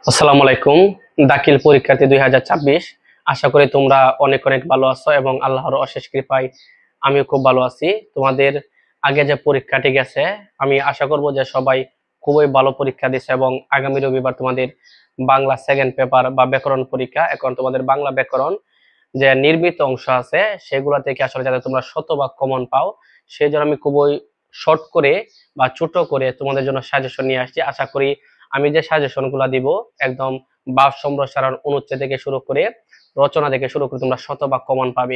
আসসালামু আলাইকুম। দাখিল পরীক্ষার্থী 2024। আশা করি তোমরা অনেক অনেক ভালো আছো এবং আল্লাহর অশেষ কৃপায় আমিও খুব ভালো আছি। তোমাদের আগে যে পরীক্ষাটি গেছে, আমি আশা করব যে সবাই খুবই ভালো পরীক্ষা দিছে এবং আগামী রবিবার তোমাদের বাংলা সেকেন্ড পেপার বা ব্যাকরণ পরীক্ষা। এখন তোমাদের বাংলা ব্যাকরণ যে নির্মিত অংশ আছে সেগুলো থেকে আসলে যাতে তোমরা শতভাগ কমন পাও, সেই জন্য আমি খুবই শর্ট করে বা ছোট করে তোমাদের জন্য সাজেশন নিয়ে আসছি। আশা করি আমি যে সাজেশন গুলা দিব একদম ভাব সম্প্রসারণ অনুচ্ছেদ থেকে শুরু করে রচনা থেকে শুরু করে তোমরা শতভাগ কমন পাবে।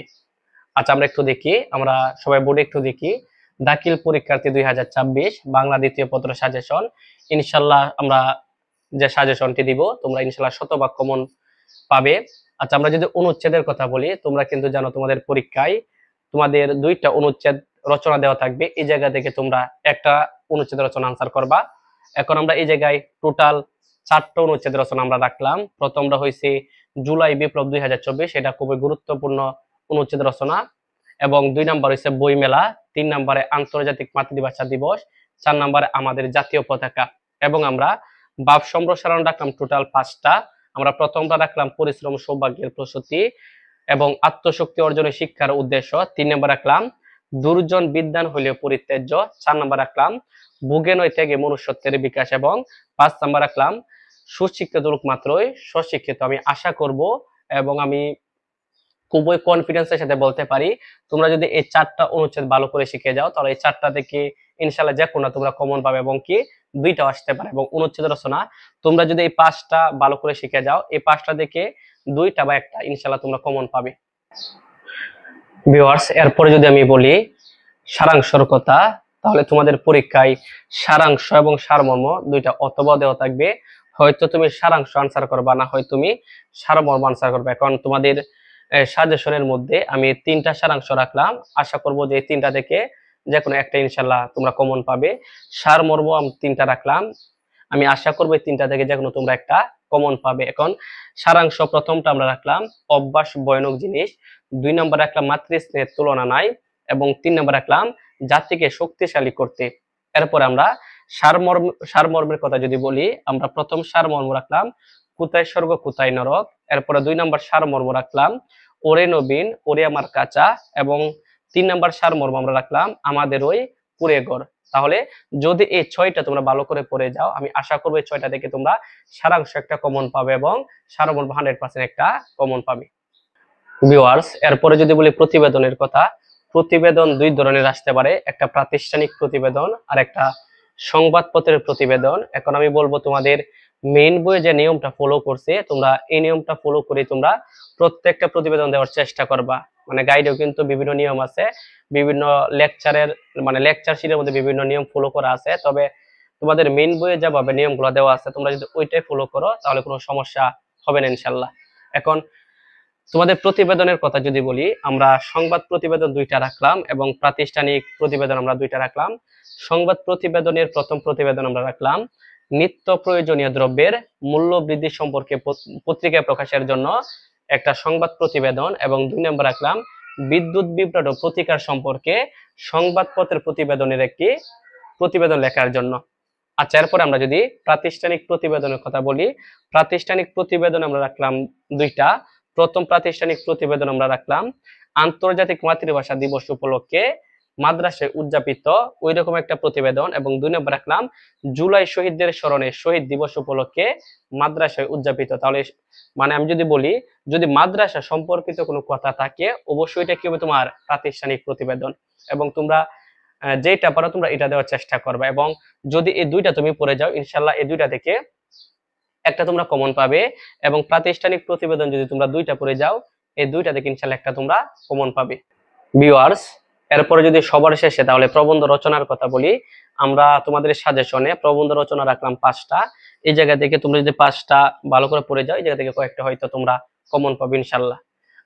আচ্ছা, আমরা একটু দেখি, আমরা সবাই বোর্ডে একটু দেখি। দাখিল পরীক্ষার্থী 2024 বাংলা দ্বিতীয় পত্র সাজেশন। ইনশাল্লাহ আমরা যে সাজেশনটি দিব তোমরা ইনশাল্লাহ শতভাগ কমন পাবে। আচ্ছা, আমরা যদি অনুচ্ছেদের কথা বলি, তোমরা কিন্তু জানো তোমাদের পরীক্ষায় তোমাদের দুইটা অনুচ্ছেদ রচনা দেওয়া থাকবে। এই জায়গা থেকে তোমরা একটা অনুচ্ছেদ রচনা আনসার করবা। এখন আমরা এই জায়গায় টোটাল 4টা অনুচ্ছেদ রচনা আমরা রাখলাম। প্রথমটা হয়েছে জুলাই বিপ্লব 2024, এটা খুবই গুরুত্বপূর্ণ অনুচ্ছেদ রচনা। এবং 2 নাম্বার হয়েছে বইমেলা, 3 নম্বরে আন্তর্জাতিক মাতৃভাষা দিবস, 4 নম্বরে আমাদের জাতীয় পতাকা। এবং আমরা ভাব সম্প্রসারণ রাখলাম টোটাল 5টা। আমরা প্রথমটা রাখলাম পরিশ্রম সৌভাগ্যের প্রসূতি এবং আত্মশক্তি অর্জনের শিক্ষার উদ্দেশ্য। 3 নম্বর রাখলাম দুর্জন বিদ্যান হইলেও পরিত্যাজ্য। 4 নম্বর রাখলাম ভুগে নয় ত্যাগে মনুষ্যত্বের বিকাশ। এবং 5 নম্বর রাখলাম সুশিক্ষিত লোক মাত্রই স্বশিক্ষিত। আমি আশা করব এবং আমি খুবই কনফিডেন্সের সাথে বলতে পারি, তোমরা যদি এই 4টা অনুচ্ছেদ ভালো করে শিখে যাও তাহলে এই 4টা থেকে ইনশাল্লাহ যে কোনো তোমরা কমন পাবে এবং কি 2টাও আসতে পারে। এবং অনুচ্ছেদ রচনা তোমরা যদি এই 5টা ভালো করে শিখে যাও, এই 5টা থেকে 2টা বা একটা ইনশাল্লাহ তোমরা কমন পাবে। ভিউয়ার্স, এরপরে যদি আমি বলি সারাংশের কথা, তাহলে তোমাদের পরীক্ষায় সারাংশ এবং সারমর্ম 2টা অথবা দেওয়া থাকবে। হয়তো তুমি সারাংশ আনসার করবা, না হয় তুমি সারমর্ম আনসার করবে। এখন তোমাদের সাজেশনের মধ্যে আমি 3টা সারাংশ রাখলাম। আশা করব যে এই 3টা থেকে যে কোনো একটা ইনশাল্লাহ তোমরা কমন পাবে। সারমর্ম আমি 3টা রাখলাম, আমি আশা করবো এই 3টা থেকে যে কোনো তোমরা একটা কমন পাবে। এখন সারাংশ প্রথমটা আমরা রাখলাম অভ্যাস ভয়ানক জিনিস, 2 নম্বর রাখলাম মাতৃস্নেহের তুলনা নাই এবং 3 নম্বর রাখলাম জাতিকে শক্তিশালী করতে। এরপর আমরা সারমর্মের কথা যদি বলি, আমরা প্রথম সারমর্ম রাখলাম কোথায় স্বর্গ কোথায় নরক। এরপরে 2 নম্বর সারমর্ম রাখলাম ওরে নবীন ওরে আমার কাঁচা। এবং 3 নম্বর সারমর্ম আমরা রাখলাম আমাদের ওই কুড়ে ঘর। তাহলে যদি এই 6টা তোমরা ভালো করে পড়ে যাও, আমি আশা করবো এই 6টা থেকে তোমরা সারাংশ একটা কমন পাবে এবং সারমর্ম 100% একটা কমন পাবে। ভিউয়ার্স, এরপরে যদি বলি প্রতিবেদনের কথা, প্রতিবেদন 2 ধরনের আসতে পারে, একটা প্রাতিষ্ঠানিক প্রতিবেদন আর একটা সংবাদপত্রের প্রতিবেদন। এখন আমি বলবো তোমাদের মেইন বইয়ে যে নিয়মটা ফলো করছে তোমরা এই নিয়মটা ফলো করে তোমরা প্রত্যেকটা প্রতিবেদন দেওয়ার চেষ্টা করবা। মানে গাইডেও কিন্তু বিভিন্ন নিয়ম আছে, বিভিন্ন লেকচারের মানে লেকচার শিটের মধ্যে বিভিন্ন নিয়ম ফলো করা আছে। তবে তোমাদের মেইন বইয়ে যেভাবে নিয়মগুলো দেওয়া আছে তোমরা যদি ওইটাই ফলো করো তাহলে কোনো সমস্যা হবে না ইনশাল্লাহ। এখন তোমাদের প্রতিবেদনের কথা যদি বলি, আমরা সংবাদ প্রতিবেদন 2টা রাখলাম এবং প্রাতিষ্ঠানিক প্রতিবেদন আমরা 2টা রাখলাম। সংবাদ প্রতিবেদনের প্রথম প্রতিবেদন আমরা রাখলাম নিত্য প্রয়োজনীয় দ্রব্যের মূল্য বৃদ্ধি সম্পর্কে পত্রিকায় প্রকাশের জন্য একটা সংবাদ প্রতিবেদন। এবং 2 নম্বর রাখলাম বিদ্যুৎ বিভ্রাট ও প্রতিকার সম্পর্কে সংবাদপত্রের প্রতিবেদনের একটি প্রতিবেদন লেখার জন্য। আচ্ছা, এরপরে আমরা যদি প্রাতিষ্ঠানিক প্রতিবেদনের কথা বলি, প্রাতিষ্ঠানিক প্রতিবেদন আমরা রাখলাম 2টা। প্রথম প্রাতিষ্ঠানিক প্রতিবেদন আমরা রাখলাম আন্তর্জাতিক মাতৃভাষা দিবস উপলক্ষে মাদ্রাসায় উদযাপিত ওই রকম একটা প্রতিবেদন। এবং 2 নম্বর রাখলাম জুলাই শহীদদের স্মরণে শহীদ দিবস উপলক্ষে মাদ্রাসায় উদযাপিত। তাহলে মানে আমি যদি বলি, যদি মাদ্রাসা সম্পর্কিত কোনো কথা থাকে অবশ্যই এটা কি হবে তোমার প্রাতিষ্ঠানিক প্রতিবেদন। এবং তোমরা যেটা পারো তোমরা এটা দেওয়ার চেষ্টা করবে। এবং যদি এই 2টা তুমি পড়ে যাও ইনশাল্লাহ এই 2টা থেকে একটা তোমরা কমন পাবে। এবং প্রাতিষ্ঠানিক প্রতিবেদন যদি তোমরা 2টা পড়ে যাও এই 2টা থেকে ইনশাল্লাহ একটা তোমরা কমন পাবে। ভিউয়ার্স, এরপরে যদি সবার শেষে তাহলে প্রবন্ধ রচনার কথা বলি, আমরা তোমাদের সাজেশনে প্রবন্ধ রচনা রাখলাম 5টা। এই জায়গা থেকে তোমরা যদি 5টা ভালো করে পড়ে যাও এই জায়গা থেকে কয়েকটা হয়তো তোমরা কমন পাবে ইনশাল্লাহ।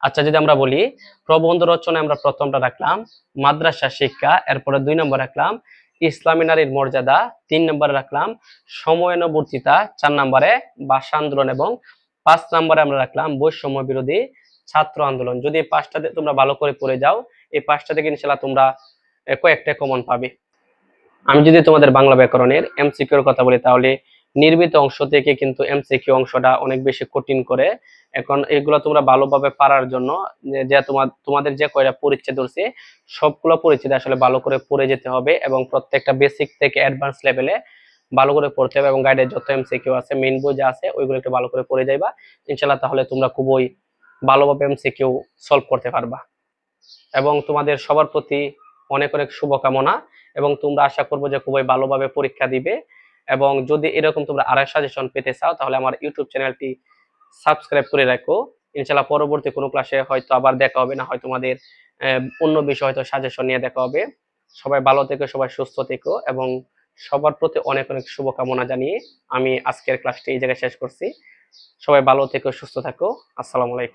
আচ্ছা, যদি আমরা বলি প্রবন্ধ রচনায় আমরা প্রথমটা রাখলাম মাদ্রাসা শিক্ষা, এরপরে 2 নম্বর রাখলাম ইসলামী নারীর মর্যাদা, 3 নম্বরে রাখলাম সময়ানুবর্তিতা, 4 নম্বরে ভাষা আন্দোলন এবং 5 নম্বরে আমরা রাখলাম বৈষম্য বিরোধী ছাত্র আন্দোলন। যদি এই 5টাতে তোমরা ভালো করে পড়ে যাও এই 5টা থেকে ইনশাল্লাহ তোমরা কয়েকটা কমন পাবে। আমি যদি তোমাদের বাংলা ব্যাকরণের এমসিকিউ এর কথা বলি, তাহলে নির্মিত অংশ থেকে কিন্তু এমসিকিউ অংশটা অনেক বেশি কঠিন করে। এখন এগুলো তোমরা ভালোভাবে পারার জন্য যে তোমাদের যে কয়টা পরিচ্ছেদ ধরছে সবগুলো পরিচ্ছেদ আসলে ভালো করে পড়ে যেতে হবে এবং প্রত্যেকটা বেসিক থেকে অ্যাডভান্স লেভেলে ভালো করে পড়তে হবে এবং গাইডের যত এমসিকিউ আছে মেইন বই যা আছে ওইগুলো একটু ভালো করে পড়ে যাইবা ইনশাআল্লাহ, তাহলে তোমরা খুবই ভালোভাবে এমসিকিউ সলভ করতে পারবা। এবং তোমাদের সবার প্রতি অনেক অনেক শুভকামনা এবং তোমরা আশা করবো যে খুবই ভালোভাবে পরীক্ষা দিবে। এবং যদি এরকম তোমরা আরো সাজেশন পেতে চাও তাহলে আমার ইউটিউব চ্যানেলটি সাবস্ক্রাইব করে রাখো। ইনশাআল্লাহ পরবর্তী কোনো ক্লাসে হয়তো আবার দেখা হবে, না হয় তোমাদের অন্য বিষয় হয়তো সাজেশন নিয়ে দেখা হবে। সবাই ভালো থেকো, সবাই সুস্থ থেকো এবং সবার প্রতি অনেক অনেক শুভকামনা জানিয়ে আমি আজকের ক্লাসটি এই জায়গায় শেষ করছি। সবাই ভালো থেকো, সুস্থ থাকো। আসসালামু আলাইকুম।